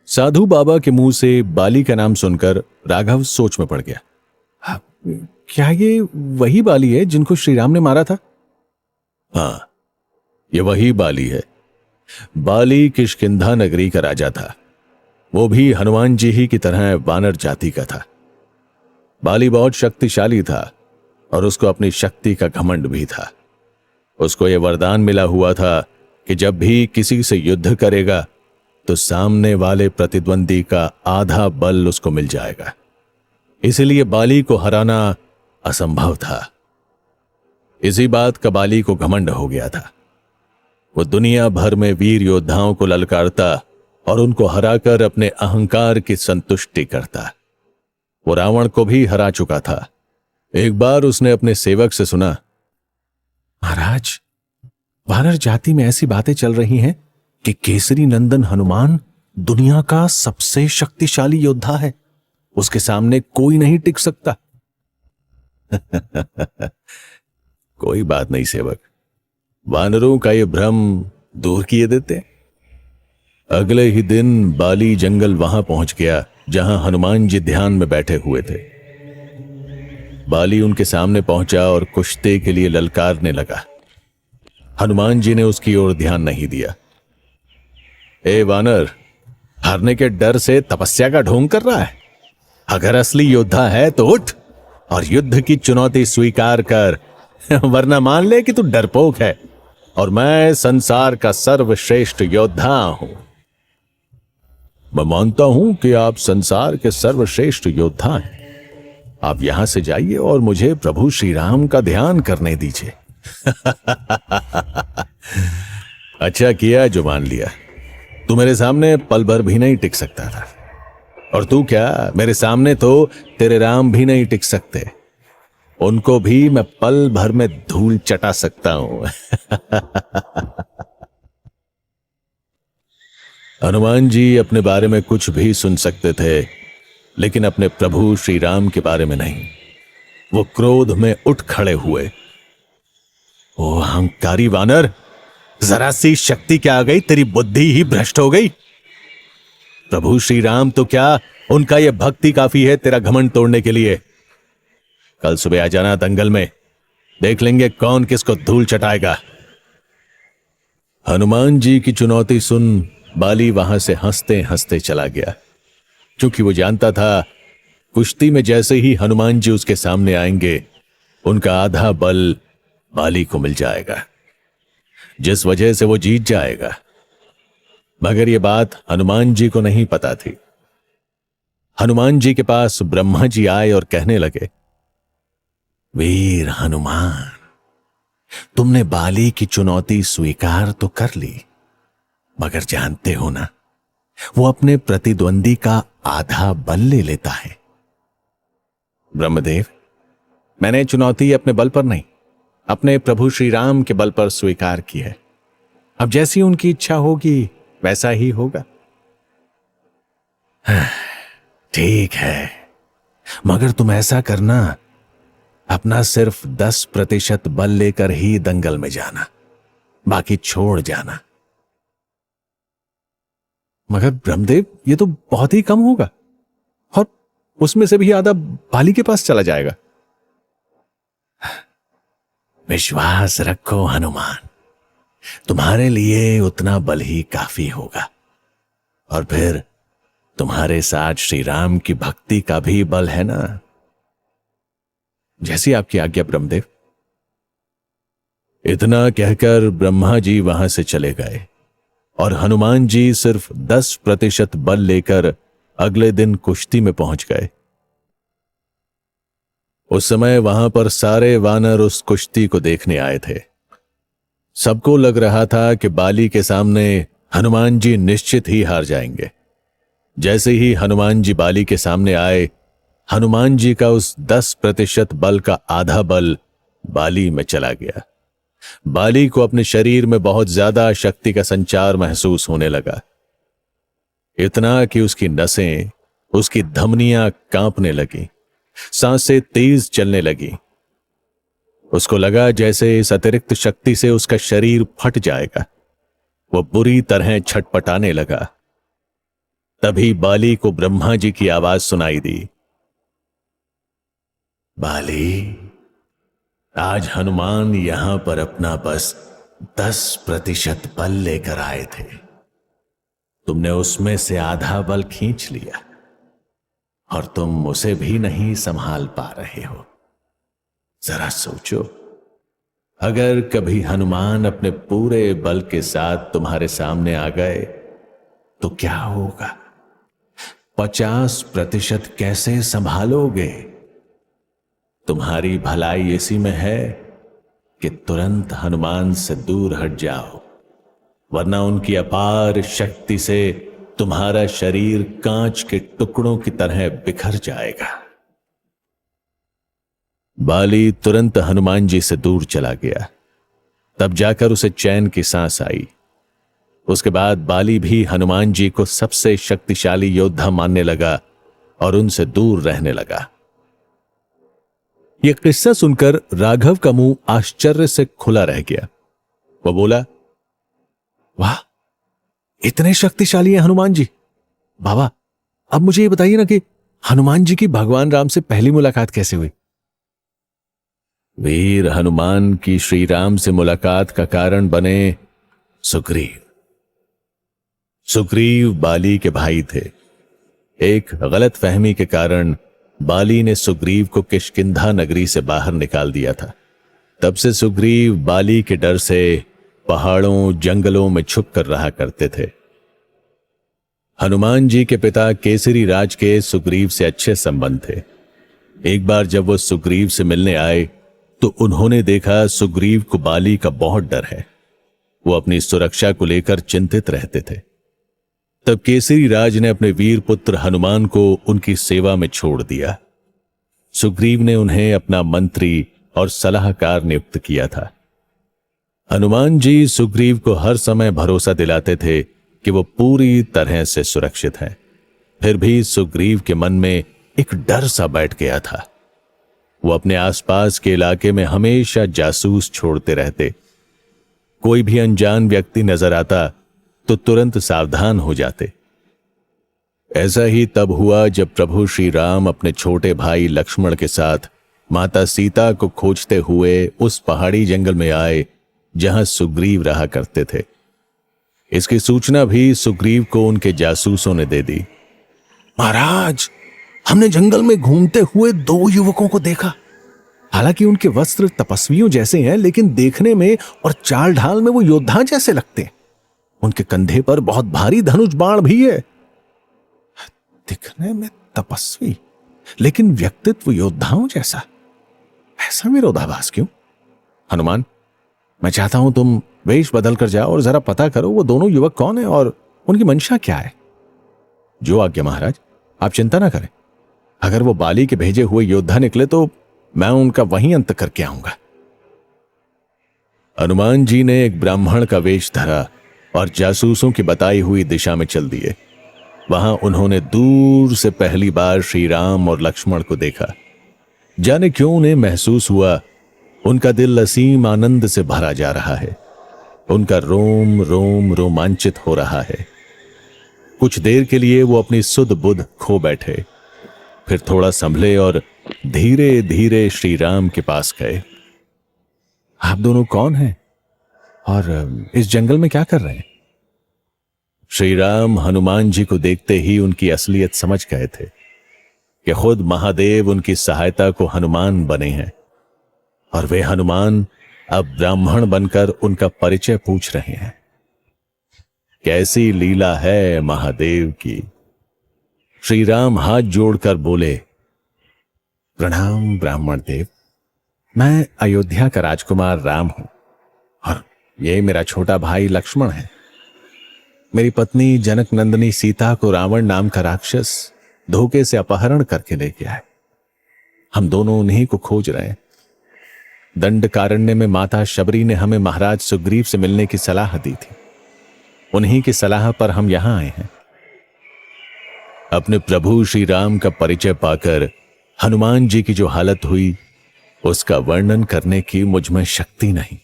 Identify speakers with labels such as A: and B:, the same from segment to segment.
A: साधु बाबा के मुंह से बाली का नाम सुनकर राघव सोच में पड़ गया। हाँ, क्या ये वही बाली है जिनको श्री राम ने मारा था? हाँ, ये वही बाली है। बाली किष्किंधा नगरी का राजा था। वो भी हनुमान जी ही की तरह वानर जाति का था। बाली बहुत शक्तिशाली था और उसको अपनी शक्ति का घमंड भी था। उसको यह वरदान मिला हुआ था कि जब भी किसी से युद्ध करेगा तो सामने वाले प्रतिद्वंदी का आधा बल उसको मिल जाएगा। इसलिए बाली को हराना असंभव था। इसी बात का बाली को घमंड हो गया था। वो दुनिया भर में वीर योद्धाओं को ललकारता और उनको हराकर अपने अहंकार की संतुष्टि करता। वो रावण को भी हरा चुका था। एक बार उसने अपने सेवक से सुना, महाराज, वानर जाति में ऐसी बातें चल रही हैं कि केसरी नंदन हनुमान दुनिया का सबसे शक्तिशाली योद्धा है। उसके सामने कोई नहीं टिक सकता। कोई बात नहीं सेवक, वानरों का ये भ्रम दूर किए देते। अगले ही दिन बाली जंगल वहां पहुंच गया जहां हनुमान जी ध्यान में बैठे हुए थे। बाली उनके सामने पहुंचा और कुश्ती के लिए ललकारने लगा। हनुमान जी ने उसकी ओर ध्यान नहीं दिया। ए वानर, हारने के डर से तपस्या का ढोंग कर रहा है? अगर असली योद्धा है तो उठ और युद्ध की चुनौती स्वीकार कर, वरना मान ले कि तू डरपोक है और मैं संसार का सर्वश्रेष्ठ योद्धा हूं। मैं मानता हूं कि आप संसार के सर्वश्रेष्ठ योद्धा हैं। आप यहां से जाइए और मुझे प्रभु श्री राम का ध्यान करने दीजिए। अच्छा किया जो मान लिया। तू मेरे सामने पल भर भी नहीं टिक सकता था, और तू क्या, मेरे सामने तो तेरे राम भी नहीं टिक सकते। उनको भी मैं पल भर में धूल चटा सकता हूं। हनुमान जी अपने बारे में कुछ भी सुन सकते थे, लेकिन अपने प्रभु श्री राम के बारे में नहीं। वो क्रोध में उठ खड़े हुए। ओ अहंकारी वानर, जरा सी शक्ति क्या आ गई, तेरी बुद्धि ही भ्रष्ट हो गई। प्रभु श्री राम तो क्या, उनका यह भक्ति काफी है तेरा घमंड तोड़ने के लिए। कल सुबह आ जाना दंगल में, देख लेंगे कौन किसको धूल चटाएगा। हनुमान जी की चुनौती सुन बाली वहां से हंसते हंसते चला गया, क्योंकि वो जानता था कुश्ती में जैसे ही हनुमान जी उसके सामने आएंगे, उनका आधा बल बाली को मिल जाएगा, जिस वजह से वो जीत जाएगा। मगर यह बात हनुमान जी को नहीं पता थी। हनुमान जी के पास ब्रह्मा जी आए और कहने लगे, वीर हनुमान, तुमने बाली की चुनौती स्वीकार तो कर ली, मगर जानते हो ना, वो अपने प्रतिद्वंदी का आधा बल ले लेता है। ब्रह्मदेव, मैंने चुनौती अपने बल पर नहीं, अपने प्रभु श्री राम के बल पर स्वीकार की है। अब जैसी उनकी इच्छा होगी वैसा ही होगा। ठीक है, मगर तुम ऐसा करना, अपना सिर्फ 10% बल लेकर ही दंगल में जाना, बाकी छोड़ जाना। मगर ब्रह्मदेव, ये तो बहुत ही कम होगा, और उसमें से भी आधा बाली के पास चला जाएगा। विश्वास रखो हनुमान, तुम्हारे लिए उतना बल ही काफी होगा, और फिर तुम्हारे साथ श्री राम की भक्ति का भी बल है ना। जैसी आपकी आज्ञा ब्रह्मदेव। इतना कहकर ब्रह्मा जी वहां से चले गए और हनुमान जी सिर्फ 10% बल लेकर अगले दिन कुश्ती में पहुंच गए। उस समय वहां पर सारे वानर उस कुश्ती को देखने आए थे। सबको लग रहा था कि बाली के सामने हनुमान जी निश्चित ही हार जाएंगे। जैसे ही हनुमान जी बाली के सामने आए, हनुमान जी का उस 10% बल का आधा बल बाली में चला गया। बाली को अपने शरीर में बहुत ज्यादा शक्ति का संचार महसूस होने लगा, इतना कि उसकी नसें, उसकी धमनियां कांपने लगी, सांसें तेज चलने लगी। उसको लगा जैसे इस अतिरिक्त शक्ति से उसका शरीर फट जाएगा। वो बुरी तरह छटपटाने लगा। तभी बाली को ब्रह्मा जी की आवाज सुनाई दी। बाली, आज हनुमान यहां पर अपना बस 10% बल लेकर आए थे। तुमने उसमें से आधा बल खींच लिया और तुम उसे भी नहीं संभाल पा रहे हो। जरा सोचो, अगर कभी हनुमान अपने पूरे बल के साथ तुम्हारे सामने आ गए तो क्या होगा? 50% कैसे संभालोगे? तुम्हारी भलाई इसी में है कि तुरंत हनुमान से दूर हट जाओ, वरना उनकी अपार शक्ति से तुम्हारा शरीर कांच के टुकड़ों की तरह बिखर जाएगा। बाली तुरंत हनुमान जी से दूर चला गया। तब जाकर उसे चैन की सांस आई। उसके बाद बाली भी हनुमान जी को सबसे शक्तिशाली योद्धा मानने लगा और उनसे दूर रहने लगा। यह किस्सा सुनकर राघव का मुंह आश्चर्य से खुला रह गया। वो बोला, वाह, इतने शक्तिशाली हैं हनुमान जी। बाबा, अब मुझे ये बताइए ना कि हनुमान जी की भगवान राम से पहली मुलाकात कैसे हुई? वीर हनुमान की श्री राम से मुलाकात का कारण बने सुग्रीव। सुग्रीव बाली के भाई थे। एक गलत फहमी के कारण बाली ने सुग्रीव को किष्किंधा नगरी से बाहर निकाल दिया था। तब से सुग्रीव बाली के डर से पहाड़ों जंगलों में छुप कर रहा करते थे। हनुमान जी के पिता केसरी राज के सुग्रीव से अच्छे संबंध थे। एक बार जब वो सुग्रीव से मिलने आए तो उन्होंने देखा सुग्रीव को बाली का बहुत डर है। वो अपनी सुरक्षा को लेकर चिंतित रहते थे। तब केसरी राज ने अपने वीर पुत्र हनुमान को उनकी सेवा में छोड़ दिया। सुग्रीव ने उन्हें अपना मंत्री और सलाहकार नियुक्त किया था। हनुमान जी सुग्रीव को हर समय भरोसा दिलाते थे कि वो पूरी तरह से सुरक्षित हैं। फिर भी सुग्रीव के मन में एक डर सा बैठ गया था। वो अपने आसपास के इलाके में हमेशा जासूस छोड़ते रहते। कोई भी अनजान व्यक्ति नजर आता तो तुरंत सावधान हो जाते। ऐसा ही तब हुआ जब प्रभु श्री राम अपने छोटे भाई लक्ष्मण के साथ माता सीता को खोजते हुए उस पहाड़ी जंगल में आए जहां सुग्रीव रहा करते थे। इसकी सूचना भी सुग्रीव को उनके जासूसों ने दे दी। महाराज, हमने जंगल में घूमते हुए 2 युवकों को देखा। हालांकि उनके वस्त्र तपस्वियों जैसे हैं, लेकिन देखने में और चाल ढाल में वो योद्धा जैसे लगते हैं। उनके कंधे पर बहुत भारी धनुष बाण भी है। दिखने में तपस्वी, लेकिन व्यक्तित्व योद्धाओं जैसा। ऐसा विरोधाभास क्यों? हनुमान, मैं चाहता हूं तुम वेश बदल कर जाओ और जरा पता करो वो दोनों युवक कौन है और उनकी मंशा क्या है। जो आज्ञा महाराज, आप चिंता ना करें। अगर वो बाली के भेजे हुए योद्धा निकले तो मैं उनका वहीं अंत करके आऊंगा। हनुमान जी ने एक ब्राह्मण का वेश धरा और जासूसों की बताई हुई दिशा में चल दिए। वहां उन्होंने दूर से पहली बार श्री राम और लक्ष्मण को देखा। जाने क्यों उन्हें महसूस हुआ उनका दिल असीम आनंद से भरा जा रहा है। उनका रोम रोम रोमांचित हो रहा है। कुछ देर के लिए वो अपनी सुध बुध खो बैठे, फिर थोड़ा संभले और धीरे धीरे श्री राम के पास गए। आप दोनों कौन हैं और इस जंगल में क्या कर रहे हैं? श्री राम हनुमान जी को देखते ही उनकी असलियत समझ गए थे कि खुद महादेव उनकी सहायता को हनुमान बने हैं और वे हनुमान अब ब्राह्मण बनकर उनका परिचय पूछ रहे हैं। कैसी लीला है महादेव की। श्री राम हाथ जोड़कर बोले, प्रणाम ब्राह्मण देव। मैं अयोध्या का राजकुमार राम हूं और ये मेरा छोटा भाई लक्ष्मण है। मेरी पत्नी जनक नंदिनी सीता को रावण नाम का राक्षस धोखे से अपहरण करके ले गया है। हम दोनों उन्हीं को खोज रहे हैं। दंडकारण्य में माता शबरी ने हमें महाराज सुग्रीव से मिलने की सलाह दी थी। उन्हीं की सलाह पर हम यहां आए हैं। अपने प्रभु श्री राम का परिचय पाकर हनुमान जी की जो हालत हुई उसका वर्णन करने की मुझ में शक्ति नहीं।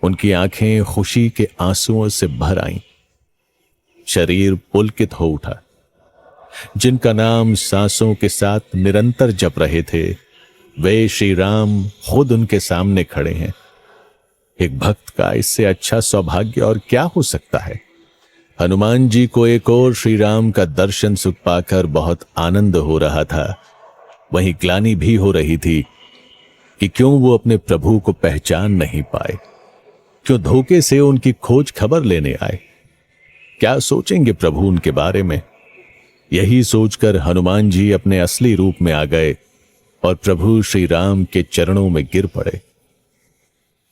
A: उनकी आंखें खुशी के आंसुओं से भर आईं। शरीर पुलकित हो उठा। जिनका नाम सांसों के साथ निरंतर जप रहे थे, वे श्री राम खुद उनके सामने खड़े हैं। एक भक्त का इससे अच्छा सौभाग्य और क्या हो सकता है। हनुमान जी को एक और श्री राम का दर्शन सुख पाकर बहुत आनंद हो रहा था, वहीं ग्लानि भी हो रही थी कि क्यों वो अपने प्रभु को पहचान नहीं पाए, क्यों धोखे से उनकी खोज खबर लेने आए। क्या सोचेंगे प्रभु उनके बारे में। यही सोचकर हनुमान जी अपने असली रूप में आ गए और प्रभु श्री राम के चरणों में गिर पड़े।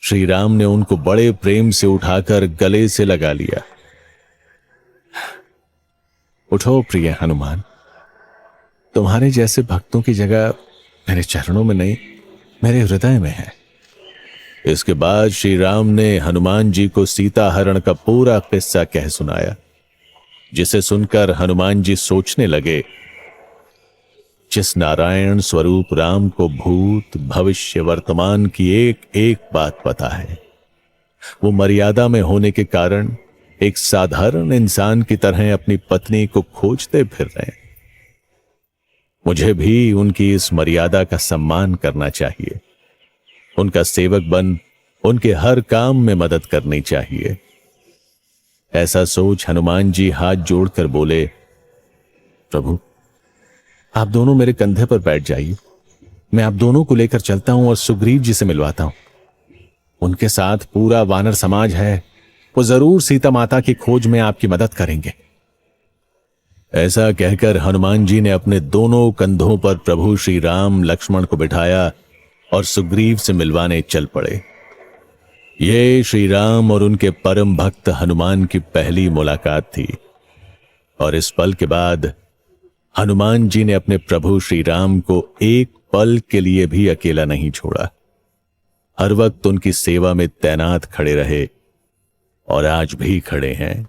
A: श्री राम ने उनको बड़े प्रेम से उठाकर गले से लगा लिया। उठो प्रिय हनुमान, तुम्हारे जैसे भक्तों की जगह मेरे चरणों में नहीं, मेरे हृदय में है। इसके बाद श्री राम ने हनुमान जी को सीता हरण का पूरा किस्सा कह सुनाया, जिसे सुनकर हनुमान जी सोचने लगे, जिस नारायण स्वरूप राम को भूत भविष्य वर्तमान की एक एक बात पता है, वो मर्यादा में होने के कारण एक साधारण इंसान की तरह अपनी पत्नी को खोजते फिर रहे हैं। मुझे भी उनकी इस मर्यादा का सम्मान करना चाहिए, उनका सेवक बन उनके हर काम में मदद करनी चाहिए। ऐसा सोच हनुमान जी हाथ जोड़कर बोले, प्रभु आप दोनों मेरे कंधे पर बैठ जाइए, मैं आप दोनों को लेकर चलता हूं और सुग्रीव जी से मिलवाता हूं। उनके साथ पूरा वानर समाज है, वो जरूर सीता माता की खोज में आपकी मदद करेंगे। ऐसा कहकर हनुमान जी ने अपने दोनों कंधों पर प्रभु श्री राम लक्ष्मण को बिठाया और सुग्रीव से मिलवाने चल पड़े। ये श्री राम और उनके परम भक्त हनुमान की पहली मुलाकात थी, और इस पल के बाद हनुमान जी ने अपने प्रभु श्री राम को एक पल के लिए भी अकेला नहीं छोड़ा। हर वक्त उनकी सेवा में तैनात खड़े रहे और आज भी खड़े हैं।